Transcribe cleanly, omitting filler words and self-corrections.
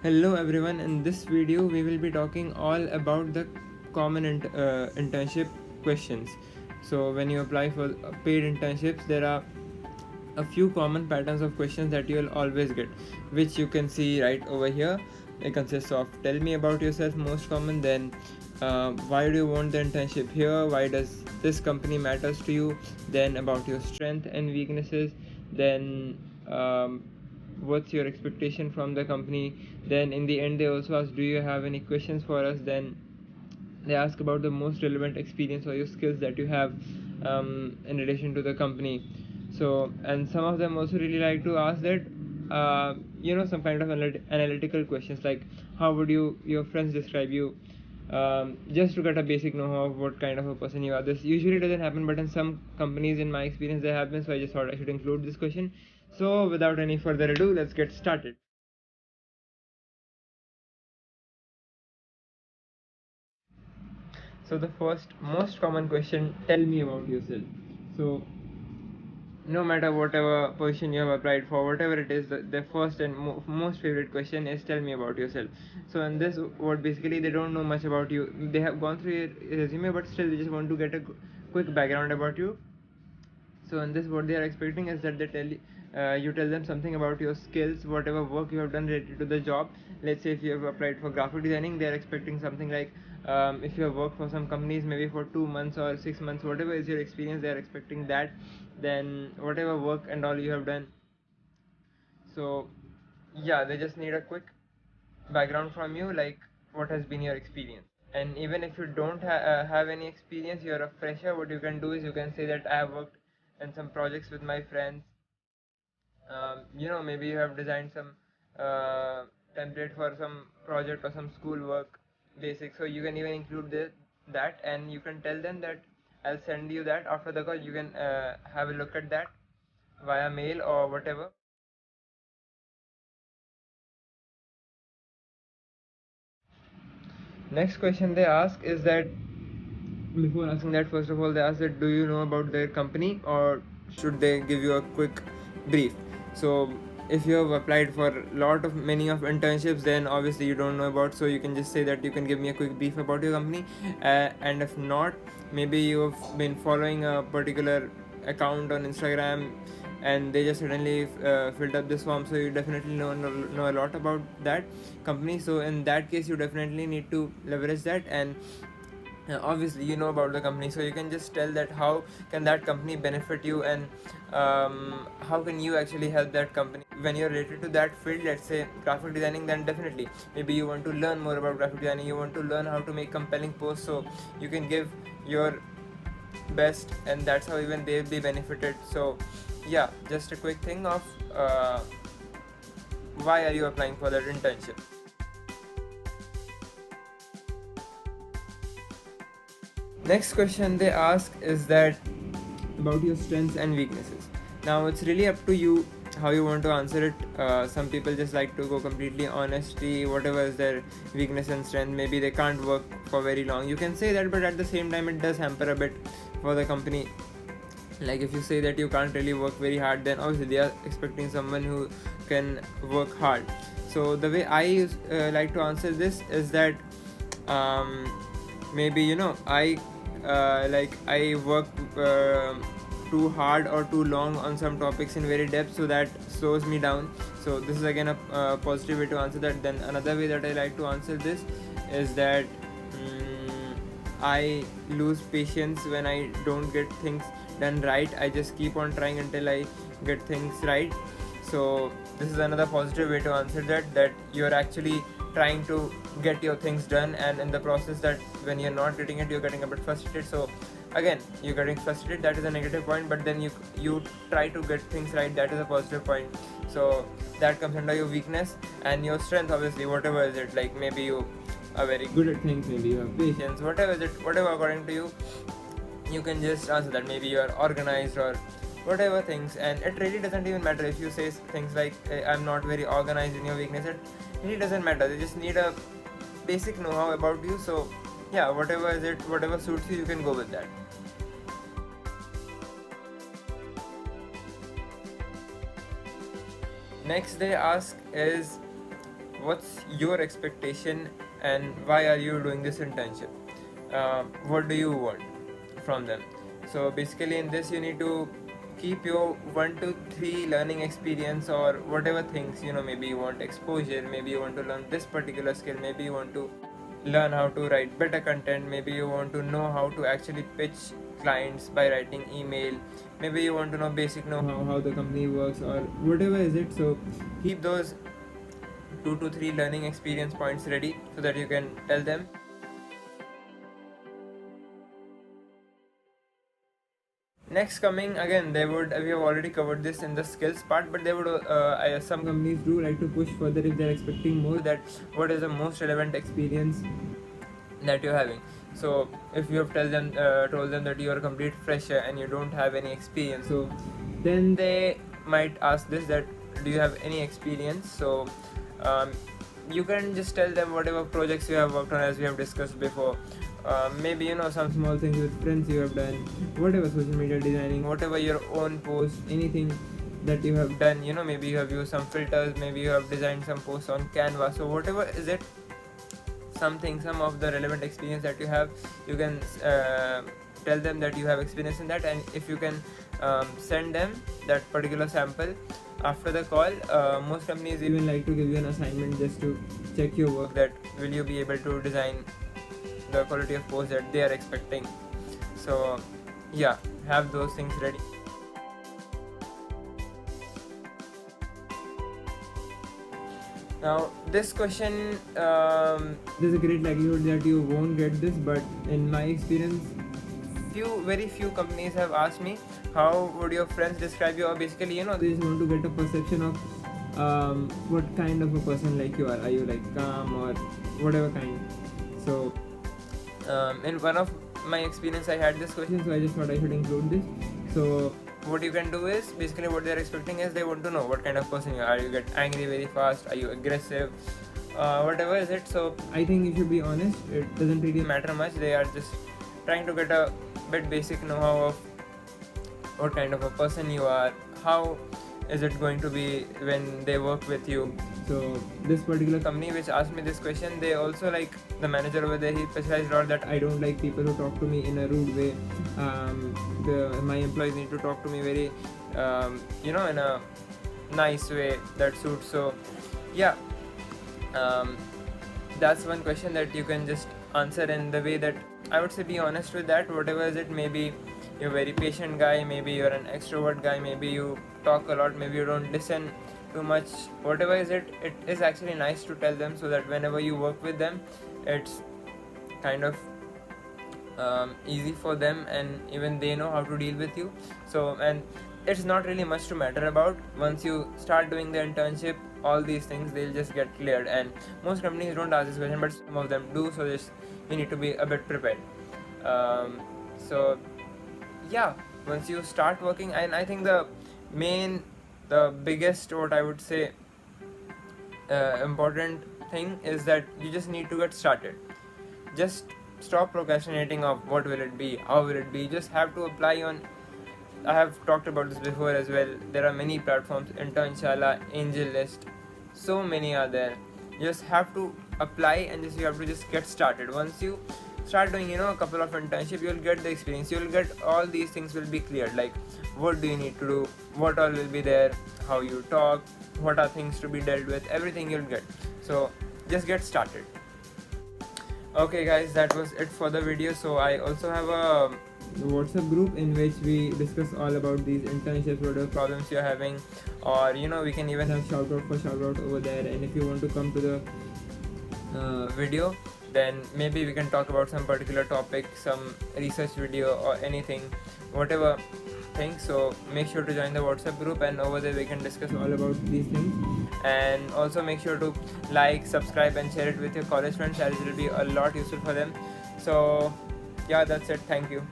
Hello everyone, in this video we will be talking all about the common internship questions. So when you apply for paid internships, there are a few common patterns of questions that you will always get, which you can see right over here. It consists of tell me about yourself, most common, then why do you want the internship here, why does this company matters to you, then about your strength and weaknesses, then what's your expectation from the company, then in the end they also ask do you have any questions for us, then they ask about the most relevant experience or your skills that you have in relation to the company. So and some of them also really like to ask that some kind of analytical questions like how would your friends describe you, just to get a basic know-how of what kind of a person you are. This usually doesn't happen, but in some companies in my experience they happen, so I just thought I should include this question. So without any further ado, let's get started. So the first most common question, tell me about yourself. So no matter whatever position you have applied for, whatever it is, the first and most favorite question is tell me about yourself. So in this, what basically they don't know much about you. They have gone through your resume, but still they just want to get a quick background about you. So in this, what they are expecting is that you tell them something about your skills, whatever work you have done related to the job. Let's say if you have applied for graphic designing, they are expecting something like if you have worked for some companies maybe for 2 months or 6 months, whatever is your experience, they are expecting that. Then whatever work and all you have done. So yeah, they just need a quick background from you, like what has been your experience. And even if you don't have any experience, you're a fresher, what you can do is you can say that I have worked in some projects with my friends. Maybe you have designed some uh, template for some project or some school work basic, so you can even include that, and you can tell them that I'll send you that after the call. You can have a look at that via mail or whatever. Next question they ask is that, before asking that, first of all they ask that do you know about their company or should they give you a quick brief. So if you have applied for many of internships, then obviously you don't know about, so you can just say that you can give me a quick brief about your company. And if not, maybe you've been following a particular account on Instagram and they just suddenly filled up this form, so you definitely know a lot about that company. So in that case you definitely need to leverage that, and obviously you know about the company, so you can just tell that how can that company benefit you, and how can you actually help that company when you're related to that field. Let's say graphic designing, then definitely maybe you want to learn more about graphic designing, you want to learn how to make compelling posts, so you can give your best, and that's how even they'll be benefited. So yeah, just a quick thing of why are you applying for that internship. Next question they ask is that about your strengths and weaknesses. Now it's really up to you how you want to answer it. Some people just like to go completely honesty, whatever is their weakness and strength. Maybe they can't work for very long. You can say that, but at the same time, it does hamper a bit for the company. Like if you say that you can't really work very hard, then obviously they are expecting someone who can work hard. So the way I like to answer this is that um, maybe I work too hard or too long on some topics in very depth, so that slows me down. So this is again a positive way to answer that. Then another way that I like to answer this is that I lose patience when I don't get things done right. I just keep on trying until I get things right. So this is another positive way to answer that you're actually trying to get your things done, and in the process that when you're not getting it, you're getting a bit frustrated. So again, you're getting frustrated, that is a negative point, but then you try to get things right, that is a positive point. So that comes under your weakness. And your strength, obviously, whatever is it, like maybe you are very good at things, maybe you have patience, whatever is it, whatever according to you, you can just answer that. Maybe you are organized or whatever things, and it really doesn't even matter if you say things like I'm not very organized in your weakness. It really doesn't matter, they just need a basic know-how about you. So yeah, whatever is it, whatever suits you, you can go with that. Next they ask is what's your expectation and why are you doing this internship? What do you want from them? So basically in this you need to keep your 1 to 3 learning experience or whatever things, maybe you want exposure, maybe you want to learn this particular skill, maybe you want to learn how to write better content, maybe you want to know how to actually pitch clients by writing email, maybe you want to know basic know how the company works or whatever is it. So keep those 2 to 3 learning experience points ready so that you can tell them. Next coming again, we have already covered this in the skills part, but they would some companies do like to push further if they're expecting more, that what is the most relevant experience that you're having. So if you have told them that you are a complete fresher and you don't have any experience, so then they might ask this, that do you have any experience? So you can just tell them whatever projects you have worked on, as we have discussed before. Maybe some small things with friends you have done, whatever social media designing, whatever your own post, anything that you have done, maybe you have used some filters, maybe you have designed some posts on Canva. So whatever is it, some of the relevant experience that you have, you can tell them that you have experience in that, and if you can send them that particular sample after the call. Most companies even like to give you an assignment just to check your work, that will you be able to design the quality of post that they are expecting. So yeah, have those things ready. Now this question, there's a great likelihood that you won't get this, but in my experience, very few companies have asked me how would your friends describe you, or basically they just want to get a perception of what kind of a person like you are you like calm or whatever kind. So in one of my experience I had this question, so I just thought I should include this. So what you can do is, basically what they are expecting is they want to know what kind of person you are. You get angry very fast, are you aggressive, whatever is it. So I think you should be honest, it doesn't really matter much. They are just trying to get a bit basic know-how of what kind of a person you are, how is it going to be when they work with you. So this particular company which asked me this question, they also, like the manager over there, he specialized a lot that I don't like people who talk to me in a rude way. My employees need to talk to me very in a nice way that suits. So yeah, that's one question that you can just answer in the way that I would say be honest with that. Whatever is it, maybe you're a very patient guy, maybe you're an extrovert guy, maybe you talk a lot, maybe you don't listen too much, whatever is it, it is actually nice to tell them, so that whenever you work with them, it's kind of easy for them, and even they know how to deal with you. So, and it's not really much to matter about. Once you start doing the internship, all these things, they'll just get cleared, and most companies don't ask this question, but some of them do. So just you need to be a bit prepared. So yeah, once you start working, and I think the biggest, what I would say, important thing is that you just need to get started. Just stop procrastinating of what will it be, how will it be. You just have to apply on, I have talked about this before as well, there are many platforms, Internshala, AngelList, so many are there. You just have to apply, and you have to just get started. Once you start doing a couple of internships, you'll get the experience, you'll get all these things will be cleared, like what do you need to do, what all will be there, how you talk, what are things to be dealt with, everything you'll get. So just get started. Okay guys, that was it for the video. So I also have a WhatsApp group in which we discuss all about these internships, what are problems you're having, or we can even have shout out over there. And if you want to come to the video, then maybe we can talk about some particular topic, some research video or anything, whatever thing. So make sure to join the WhatsApp group, and over there we can discuss all about these things. And also make sure to like, subscribe and share it with your college friends, as it will be a lot useful for them. So yeah, that's it. Thank you.